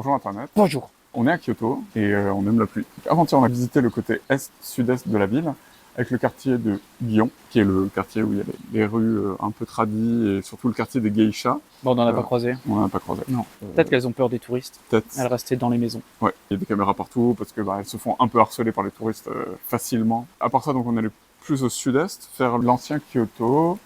Bonjour Internet. Bonjour. On est à Kyoto et on aime la pluie. Avant-hier, on a visité le côté est-sud-est de la ville avec le quartier de Gion, qui est le quartier où il y a les rues un peu tradies et surtout le quartier des geishas. Bon, on n'en a pas croisé. On n'en a pas croisé. Non. Peut-être qu'elles ont peur des touristes. Peut-être. Elles restaient dans les maisons. Ouais, il y a des caméras partout parce que elles se font un peu harceler par les touristes facilement. À part ça, donc on allait plus au sud-est, faire l'ancien Kyoto.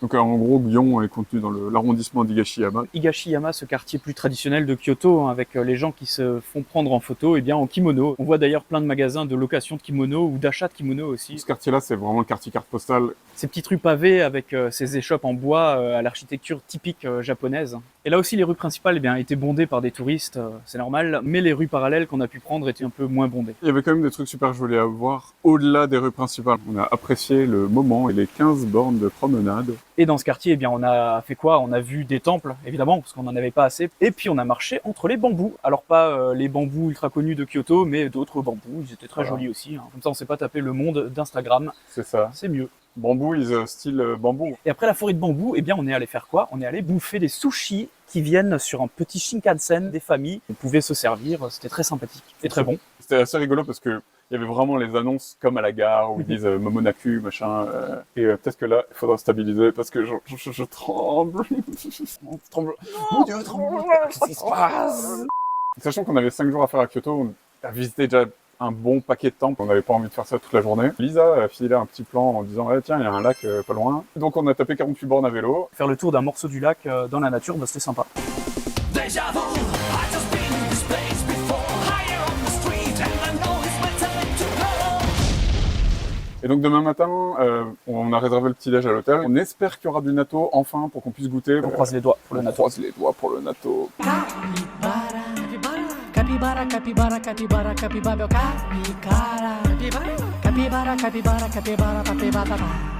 Donc en gros, Gion est contenu dans l'arrondissement d'Higashiyama. Higashiyama, ce quartier plus traditionnel de Kyoto, hein, avec les gens qui se font prendre en photo en kimono. On voit d'ailleurs plein de magasins de location de kimono ou d'achat de kimono aussi. Ce quartier-là, c'est vraiment le quartier carte postale. Ces petites rues pavées avec ces échoppes en bois à l'architecture typique japonaise. Et là aussi, les rues principales étaient bondées par des touristes, c'est normal, mais les rues parallèles qu'on a pu prendre étaient un peu moins bondées. Il y avait quand même des trucs super jolis à voir au-delà des rues principales. On a apprécié le moment et les 15 bornes de promenade. Et dans ce quartier, on a fait quoi? On a vu des temples, évidemment, parce qu'on n'en avait pas assez. Et puis on a marché entre les bambous. Alors pas les bambous ultra connus de Kyoto, mais d'autres bambous. Ils étaient très jolis aussi. Hein. Comme ça, on s'est pas tapé le monde d'Instagram. C'est ça. C'est mieux. Bambou is style bambou. Et après la forêt de bambou, on est allé faire quoi? On est allé bouffer des sushis qui viennent sur un petit Shinkansen des familles. On pouvait se servir, c'était très sympathique et très bon. C'était assez rigolo parce que il y avait vraiment les annonces comme à la gare où ils disent Momonaku, machin. Et peut-être que là, il faudra stabiliser parce que je tremble. Je tremble. Mon Dieu, je tremble. Qu'est-ce qui se passe? Sachant qu'on avait 5 jours à faire à Kyoto, on a visité déjà un bon paquet de temples. On n'avait pas envie de faire ça toute la journée. Lisa a filé un petit plan en disant tiens, il y a un lac pas loin. Donc on a tapé 48 bornes à vélo. Faire le tour d'un morceau du lac dans la nature, c'était sympa. Et donc demain matin, on a réservé le petit-déj à l'hôtel. On espère qu'il y aura du natto enfin pour qu'on puisse goûter. On croise les doigts pour le natto. On croise les doigts pour le natto. Capybara, capybara, capybara, capybara, capybara, capybara, capybara, capybara, capybara, capybara, capybara.